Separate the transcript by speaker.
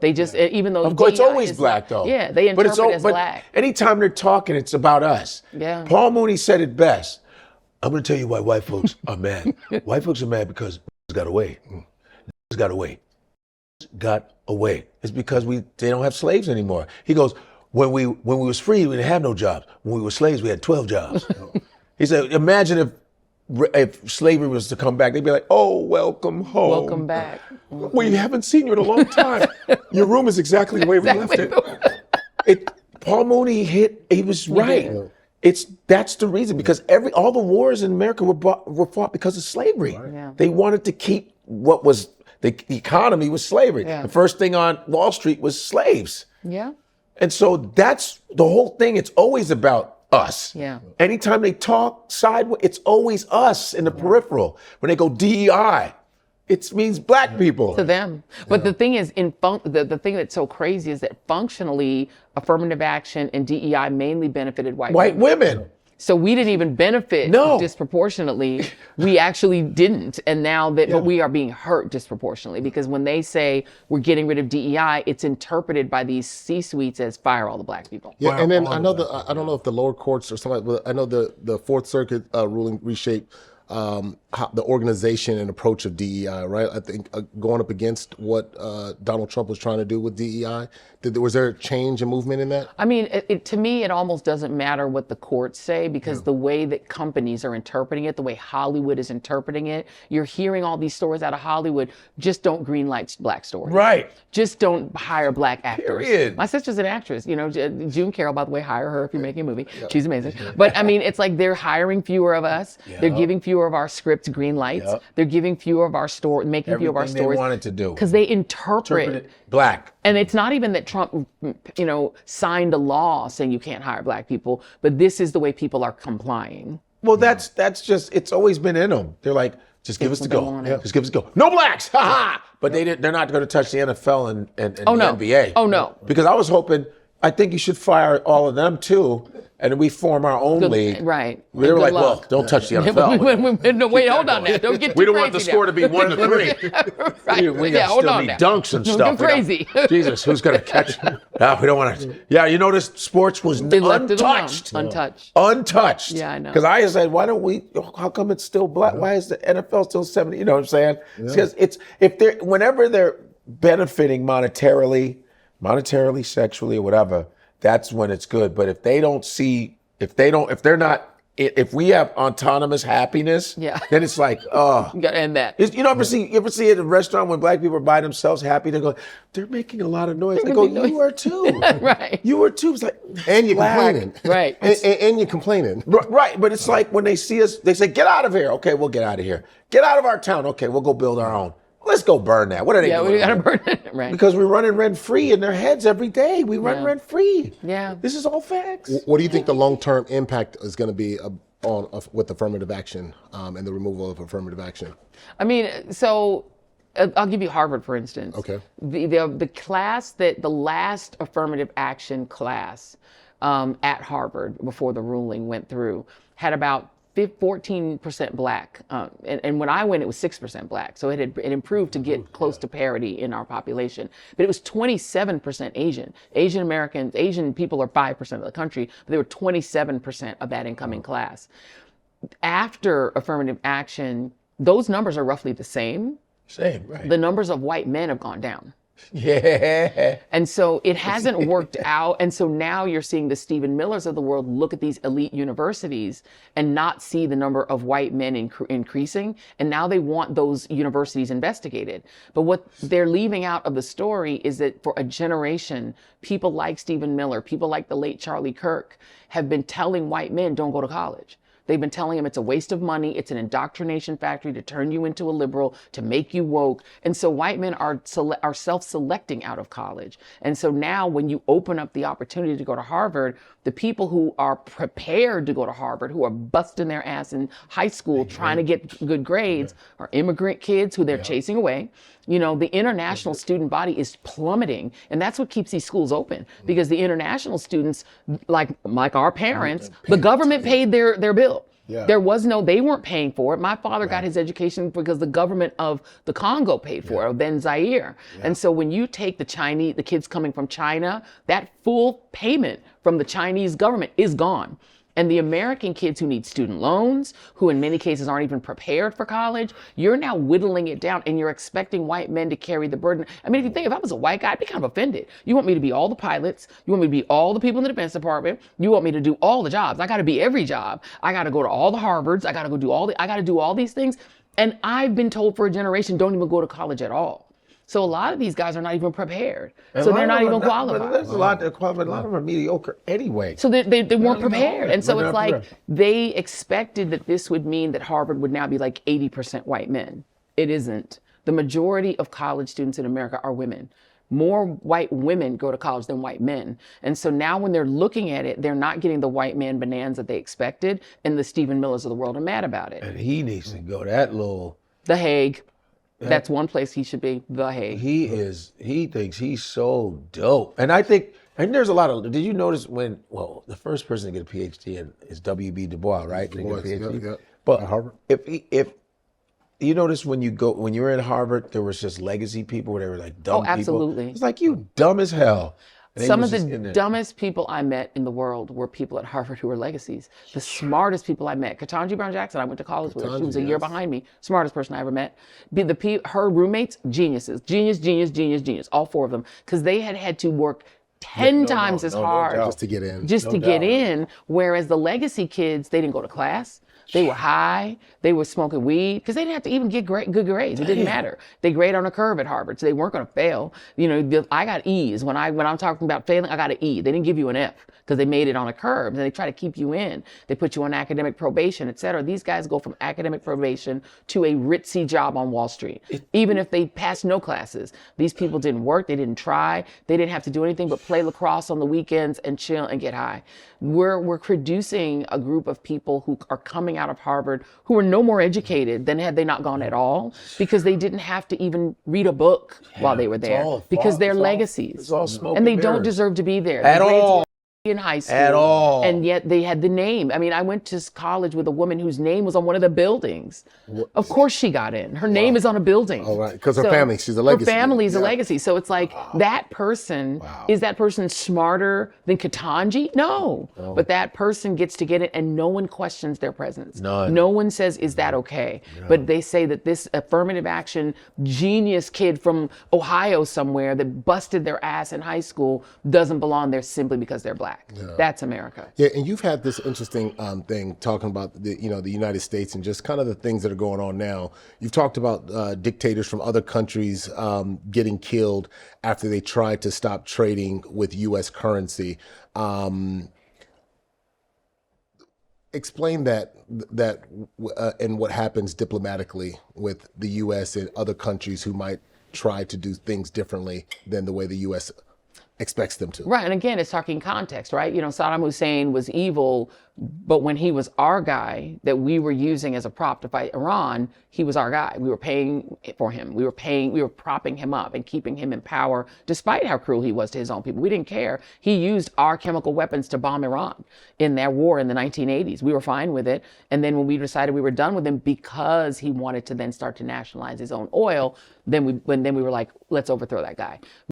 Speaker 1: They just, even though
Speaker 2: Of course, it's
Speaker 1: DEI
Speaker 2: always
Speaker 1: is,
Speaker 2: black though.
Speaker 1: Yeah, they interpret it as black.
Speaker 2: Anytime they're talking, it's about us.
Speaker 1: Yeah.
Speaker 2: Paul Mooney said it best. I'm going to tell you why white folks are mad. White folks are mad because got away. Got away. Got away. It's because they don't have slaves anymore. He goes, when we was free, we didn't have no jobs. When we were slaves, we had 12 jobs. He said, imagine if slavery was to come back, they'd be like, oh, welcome home.
Speaker 1: Welcome back.
Speaker 2: We haven't seen you in a long time. Your room is exactly the way we left it. Paul Mooney he was right. That's the reason, because all the wars in America were fought because of slavery. Right. Yeah. They wanted to keep what was the economy was slavery. Yeah. The first thing on Wall Street was slaves.
Speaker 1: Yeah.
Speaker 2: And so that's the whole thing. It's always about us.
Speaker 1: Yeah.
Speaker 2: Anytime they talk sideways, it's always us in the peripheral. When they go DEI, it means black people.
Speaker 1: To them. But the thing is, the thing that's so crazy is that functionally, affirmative action and DEI mainly benefited white
Speaker 2: women.
Speaker 1: So we didn't even benefit disproportionately. We actually didn't. And now but we are being hurt disproportionately, because when they say we're getting rid of DEI, it's interpreted by these C-suites as fire all the black people.
Speaker 3: Yeah, and then I don't know if the lower courts or something, but I know the Fourth Circuit ruling reshaped the organization and approach of DEI, right? I think going up against what Donald Trump was trying to do with DEI, was there a change and movement in that?
Speaker 1: I mean, to me, it almost doesn't matter what the courts say, because the way that companies are interpreting it, the way Hollywood is interpreting it, you're hearing all these stories out of Hollywood. Just don't greenlight black stories.
Speaker 2: Right.
Speaker 1: Just don't hire black actors.
Speaker 2: Period.
Speaker 1: My sister's an actress. You know, June Carroll, by the way, hire her if you're making a movie. She's amazing. But I mean, it's like they're hiring fewer of us. They're giving fewer of our scripts green lights. They're giving fewer of our making fewer of our stories.
Speaker 2: Everything they wanted to do.
Speaker 1: Because they interpret
Speaker 2: black.
Speaker 1: And it's not even that Trump, signed a law saying you can't hire black people, but this is the way people are complying.
Speaker 2: Well, that's just, it's always been in them. They're like, just give us the go. Just give us the go. No blacks, ha ha! But they're not going to touch the NFL and the NBA.
Speaker 1: Oh, no.
Speaker 2: Because I was hoping, I think you should fire all of them too, and we form our own league.
Speaker 1: Right.
Speaker 2: They were like, well, don't touch the NFL.
Speaker 1: No, wait, hold on now. Don't get too crazy.
Speaker 2: We don't want the score to be 1-3.
Speaker 1: Right.
Speaker 2: We got still be dunks and stuff.
Speaker 1: Don't crazy.
Speaker 2: Jesus, who's going to catch it? No, we don't want to. Yeah, you notice sports was untouched. Untouched.
Speaker 1: Yeah, I know.
Speaker 2: Because I said, why don't we, how come it's still black? Why is the NFL still 70? You know what I'm saying? Because whenever they're benefiting monetarily, sexually, or whatever, that's when it's good. But if we have autonomous happiness, then it's like, oh.
Speaker 1: You gotta end that.
Speaker 2: You ever see it at a restaurant when black people are by themselves happy? They go, they're making a lot of noise. They go, you are too.
Speaker 1: Right.
Speaker 2: You were too. It's like,
Speaker 3: and you're complaining.
Speaker 1: Right.
Speaker 3: And you're complaining.
Speaker 2: Right. But it's like when they see us, they say, get out of here. Okay, we'll get out of here. Get out of our town. Okay, we'll go build our own. Let's go burn that. What are they doing?
Speaker 1: Yeah, we gotta burn it. Right.
Speaker 2: Because we're running rent-free in their heads every day. We run rent-free.
Speaker 1: Yeah.
Speaker 2: This is all facts.
Speaker 3: What do you think the long-term impact is going to be with affirmative action and the removal of affirmative action?
Speaker 1: I mean, so I'll give you Harvard, for instance. Okay. The class the last affirmative action class at Harvard before the ruling went through had about 14% black, and when I went, it was 6% black. So it improved to get close to parity in our population. But it was 27% Asian. Asian people are 5% of the country, but they were 27% of that incoming class. After affirmative action, those numbers are roughly the same.
Speaker 2: Same, right.
Speaker 1: The numbers of white men have gone down.
Speaker 2: Yeah.
Speaker 1: And so it hasn't worked out. And so now you're seeing the Stephen Millers of the world look at these elite universities and not see the number of white men increasing. And now they want those universities investigated. But what they're leaving out of the story is that for a generation, people like Stephen Miller, people like the late Charlie Kirk, have been telling white men, don't go to college. They've been telling him it's a waste of money. It's an indoctrination factory to turn you into a liberal, to make you woke. And so white men are self-selecting out of college. And so now when you open up the opportunity to go to Harvard, the people who are prepared to go to Harvard, who are busting their ass in high school trying to get good grades, are immigrant kids who they're chasing away. You know, the international student body is plummeting, and that's what keeps these schools open, because the international students, like our parents, the government paid their bill.
Speaker 3: Yeah.
Speaker 1: There was no, they weren't paying for it. My father got his education because the government of the Congo paid for it, then Zaire. And so when you take the kids coming from China, that full payment from the Chinese government is gone. And the American kids who need student loans, who in many cases aren't even prepared for college, you're now whittling it down and you're expecting white men to carry the burden. I mean, if you think, if I was a white guy, I'd be kind of offended. You want me to be all the pilots. You want me to be all the people in the Defense Department. You want me to do all the jobs. I got to be every job. I got to go to all the Harvards. I got to do all these things. And I've been told for a generation, don't even go to college at all. So a lot of these guys are not even prepared. So they're not even qualified.
Speaker 2: There's a lot that qualified. A lot of them are mediocre anyway.
Speaker 1: So they weren't prepared. And so it's like they expected that this would mean that Harvard would now be like 80% white men. It isn't. The majority of college students in America are women. More white women go to college than white men. And so now when they're looking at it, they're not getting the white man bonanza they expected. And the Stephen Millers of the world are mad about it.
Speaker 2: And he needs to go that little.
Speaker 1: The Hague. That's one place he should be, The Hague.
Speaker 2: He thinks he's so dope. And I think, and there's a lot of, did you notice the first person to get a PhD is W.B. Du Bois, right?
Speaker 3: Du Bois, yeah.
Speaker 2: But
Speaker 3: at Harvard.
Speaker 2: If you notice when you were in Harvard, there was just legacy people where they were like dumb people.
Speaker 1: Absolutely.
Speaker 2: It's like, you dumb as hell.
Speaker 1: Some of the dumbest people I met in the world were people at Harvard who were legacies. The smartest people I met, Ketanji Brown Jackson, I went to college with her. She was a year behind me. Smartest person I ever met. Her roommates, geniuses. Genius, all four of them. Because they had to work 10 times as hard.
Speaker 3: Just to get in.
Speaker 1: Get in. Whereas the legacy kids, they didn't go to class. They were high. They were smoking weed because they didn't have to even get good grades. It didn't matter. They grade on a curve at Harvard, so they weren't going to fail. I got E's when I'm talking about failing. I got an E. They didn't give you an F because they made it on a curve, and they try to keep you in. They put you on academic probation, et cetera. These guys go from academic probation to a ritzy job on Wall Street, even if they passed no classes. These people didn't work. They didn't try. They didn't have to do anything but play lacrosse on the weekends and chill and get high. We're producing a group of people who are coming out of Harvard who are no more educated than had they not gone at all, because they didn't have to even read a book while they were there, because they're legacies.
Speaker 2: It's all smoke
Speaker 1: and they
Speaker 2: and
Speaker 1: don't
Speaker 2: mirrors.
Speaker 1: deserve to be there.
Speaker 2: At
Speaker 1: The grades
Speaker 2: all.
Speaker 1: were in high school.
Speaker 2: At all.
Speaker 1: And yet they had the name. I mean, I went to college with a woman whose name was on one of the buildings. Of course she got in. Her name is on a building.
Speaker 3: Oh, right. Because her family, she's a legacy.
Speaker 1: Her family's a legacy. So it's like, that person, is that person smarter than Ketanji? No. But that person gets to get it, and no one questions their presence.
Speaker 2: None.
Speaker 1: No one says, is that okay? But they say that this affirmative action genius kid from Ohio somewhere that busted their ass in high school doesn't belong there simply because they're black. That's America.
Speaker 3: Yeah, and you've had this interesting thing talking about the United States and just kind of the things that are going on now. You've talked about dictators from other countries getting killed after they tried to stop trading with U.S. currency. Explain that and what happens diplomatically with the U.S. and other countries who might try to do things differently than the way the U.S. expects them to.
Speaker 1: Right, and again, it's talking context, right? Saddam Hussein was evil, but when he was our guy that we were using as a prop to fight Iran, he was our guy. We were paying for him. We were propping him up and keeping him in power, despite how cruel he was to his own people. We didn't care. He used our chemical weapons to bomb Iran in their war in the 1980s. We were fine with it. And then when we decided we were done with him because he wanted to then start to nationalize his own oil, then we were like, let's overthrow that guy.